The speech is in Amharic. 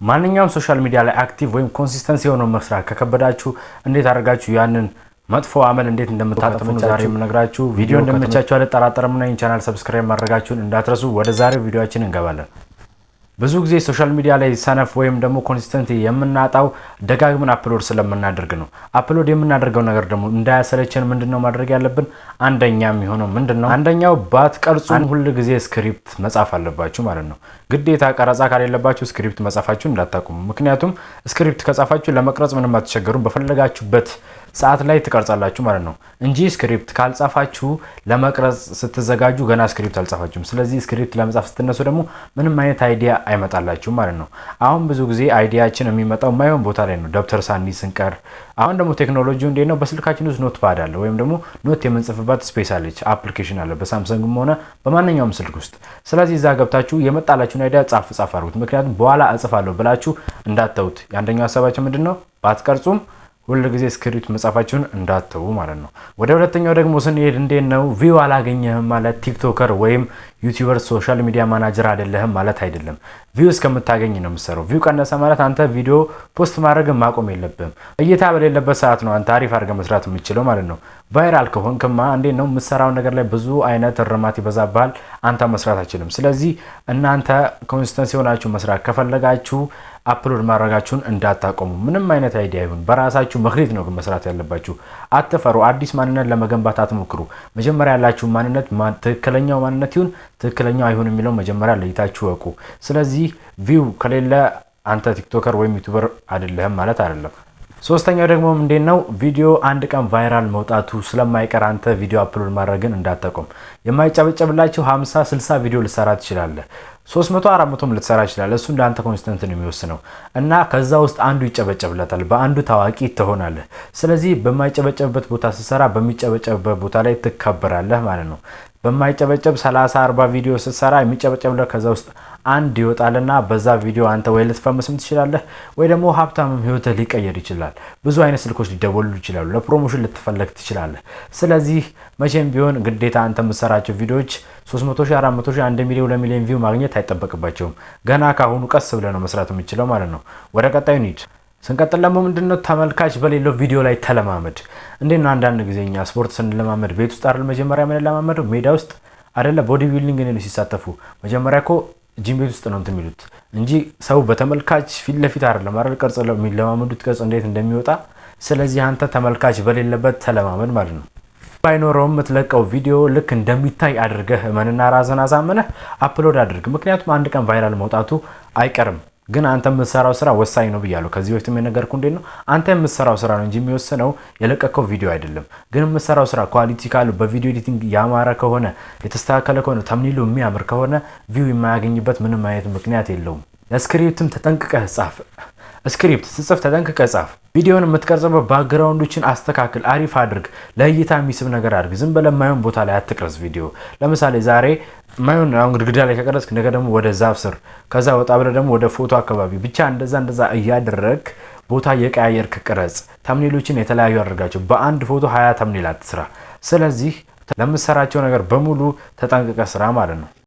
ማንኛውም ሶሻል ሚዲያ ላይ አክቲቭ ወይም ኮንሲስተንሲ የሆነው መስራት ከከበዳችሁ እንዴት አድርጋችሁ ያንን መጥፎ አመል እንዴት እንደምታጠፉ ዛሬ የምነግራችሁ ቪዲዮ እንደምቻችሁ አልጠራጠርምና ይህን ቻናል ሰብስክራይብ ማድረጋችሁን እንዳትረሱ። ወደ ዛሬው ቪዲዮአችን እንገባለን። ብዙ ጊዜ ሶሻል ሚዲያ ላይ ሰነፍ ወይም ደግሞ ኮንሲስተንሲ የምናጣው ደጋግመን አፕሎድ ስለምናደርግ ነው። አፕሎድ የምናደርገው ነገር ደግሞ እንዳያሰለቸን ምንድነው ማድረግ ያለብን? አንደኛ የሚሆነው ምንድነው? አንደኛው ባትቀርጹ ሁሉ ጊዜ ስክሪፕት መጻፍ አለባችሁ ማለት ነው። ግዴታ ቀረጻ ካሌለባችሁ ስክሪፕት መጻፋችሁን እንዳታቆሙ። ምክንያቱም ስክሪፕት ከጻፋችሁ ለመቅረጽ ምንም አትቸገሩም። በፈለጋችሁበት ሰዓት ላይ ትቀርጻላችሁ ማለት ነው እንጂ ስክሪፕት ካልጻፋችሁ ለመቅረጽ ስትዘጋጁ ገና ስክሪፕት አልጻፋችሁም። ስለዚህ ስክሪፕት ለመጻፍ ስትነሱ ደግሞ ምንም አይነት አይዲያ አይመጣላችሁ ማለት ነው። አሁን ብዙ ጊዜ አይዲያችን የሚመጣው ማይሆን ቦታ ላይ ነው፣ ደብተር ሳንይዝ ስንቀር። አሁን ደግሞ ቴክኖሎጂው እንዴት ነው? በስልካችን ውስጥ ኖት ፓድ አለ ወይም ደግሞ ኖት የምንጽፍበት ስፔስ አለች፣ አፕሊኬሽን አለ በሳምሰንግም ሆነ በማንኛውም ስልክ ውስጥ። ስለዚህ እዛ ገብታችሁ የመጣላችሁን አይዲያ ጻፍ አድርጉት። ምክንያቱም በኋላ እጽፋለሁ ብላችሁ እንዳትተውት። የአንደኛው ሀሳባችን ምንድነው? ባትቀርጹም ሁሉ ጊዜ ስክሪፕት መጻፋችሁን እንዳትተው ማለት ነው። ወደ ሁለተኛው ደግሞ ስንሄድ እንዴት ነው ቪው አላገኘህም ማለት ቲክቶከር ወይም ዩቲዩበር ሶሻል ሚዲያ ማናጀር አይደለህም ማለት አይደለም። ቪው እስከምታገኝ ነው የምትሰራው። ቪው ቀነሰ ማለት አንተ ቪዲዮ ፖስት ማድረግ ማቆም የለብህም። እይታ በሌለበት ሰዓት ነው አንተ አሪፍ አድርገህ መስራት የምትችለው ማለት ነው። ቫይራል ከሆንክማ እንዴት ነው የምትሰራው ነገር ላይ ብዙ አይነት እርማት ይበዛብሃል፣ አንተ መስራት አትችልም። ስለዚህ እናንተ ኮንሲስተንሲ ሆናችሁ መስራት ከፈለጋችሁ አፕሎድ ማድረጋችሁን እንዳታቆሙ። ምንም አይነት አይዲያ ይሁን በራሳችሁ መክሊት ነው መስራት ያለባችሁ። አትፈሩ። አዲስ ማንነት ለመገንባት አትሞክሩ። መጀመሪያ ያላችሁ ማንነት ትክክለኛው ማንነት ይሁን ትክክለኛው አይሁን የሚለው መጀመሪያ ለይታችሁ ወቁ። ስለዚህ ቪው ከሌለ አንተ ቲክቶከር ወይም ዩቲዩበር አይደለህም ማለት አይደለም። ሶስተኛው ደግሞ እንዴት ነው ቪዲዮ አንድ ቀን ቫይራል መውጣቱ ስለማይቀር አንተ ቪዲዮ አፕሎድ ማድረግን እንዳታቆም። የማይጨበጨብላችሁ 50 60 ቪዲዮ ልትሰራ ትችላለህ። 300 400 ልትሰራ ይችላል። እሱ እንዳንተ ኮንሲስተንት ነው የሚወስነው እና ከዛ ውስጥ አንዱ ይጨበጨብለታል፣ በአንዱ ታዋቂ ትሆናለህ። ስለዚህ በማይጨበጨብበት ቦታ ስትሰራ በሚጨበጨብበት ቦታ ላይ ትከበራለህ ማለት ነው። በማይጨበጨብ 30 40 ቪዲዮ ስትሰራ የሚጨበጨብለ ከዛ ውስጥ አንድ ይወጣልና በዛ ቪዲዮ አንተ ወይ ልትፈምስም ትችላለህ ወይ ደግሞ ሀብታምም ህይወትህ ሊቀየር ይችላል። ብዙ አይነት ስልኮች ሊደወሉ ይችላሉ፣ ለፕሮሞሽን ልትፈለግ ትችላለህ። ስለዚህ መቼም ቢሆን ግዴታ አንተ የምትሰራቸው ቪዲዮዎች 300 ሺህ 400 ሺህ 1 ሚሊዮን 2 ሚሊዮን ቪው ማግኘት አይጠበቅባቸውም። ገና ካሁኑ ቀስ ብለህ ነው መስራት የምትችለው ማለት ነው። ወደ ቀጣዩ እንሂድ። ስንቀጥል ደግሞ ምንድነው ተመልካች በሌለው ቪዲዮ ላይ ተለማመድ። እንዴት ነው አንዳንድ ጊዜኛ ስፖርት ስንለማመድ ቤት ውስጥ አይደል መጀመሪያ ምን ለማመደው ሜዳ ውስጥ አይደለ ቦዲ ቢልዲንግ ነው ሲሳተፉ መጀመሪያ እኮ ጂም ቤት ውስጥ ነው እንትን የሚሉት እንጂ ሰው በተመልካች ፊት ለፊት አይደለም አይደል ቅርጽ ለሚለማመዱት ቅርጽ እንዴት እንደሚወጣ። ስለዚህ አንተ ተመልካች በሌለበት ተለማመድ ማለት ነው። ባይኖረውም የምትለቀው ቪዲዮ ልክ እንደሚታይ አድርገህ እመንና ራስህን አሳምነህ አፕሎድ አድርግ። ምክንያቱም አንድ ቀን ቫይራል መውጣቱ አይቀርም። ግን አንተ የምትሰራው ስራ ወሳኝ ነው ብያለሁ። ከዚህ በፊት የነገርኩህ እንዴት ነው አንተ የምትሰራው ስራ ነው እንጂ የሚወስነው የለቀቀው ቪዲዮ አይደለም። ግን የምትሰራው ስራ ኳሊቲ ካለው በቪዲዮ ኤዲቲንግ ያማረ ከሆነ የተስተካከለ ከሆነ ተምኒሉ የሚያምር ከሆነ ቪው የማያገኝበት ምንም አይነት ምክንያት የለውም። ለስክሪፕትም ተጠንቅቀህ ጻፍ። ስክሪፕት ስጽፍ ተጠንቅቀህ ጻፍ። ቪዲዮን የምትቀርጽበት ባክግራውንዶችን አስተካክል፣ አሪፍ አድርግ፣ ለእይታ የሚስብ ነገር አድርግ። ዝም ብለህ ማይሆን ቦታ ላይ አትቅረጽ ቪዲዮ። ለምሳሌ ዛሬ ማይሆን አሁን ግድግዳ ላይ ከቀረጽክ ነገ ደግሞ ወደ ዛፍ ስር፣ ከዛ ወጣ ብለህ ደግሞ ወደ ፎቶ አካባቢ፣ ብቻ እንደዛ እያደረግ ቦታ የቀያየርክ ቅረጽ። ተምኔሎችን የተለያዩ አድርጋቸው። በአንድ ፎቶ 20 ተምኔል አትስራ። ስለዚህ ለምትሰራቸው ነገር በሙሉ ተጠንቅቀህ ስራ ማለት ነው።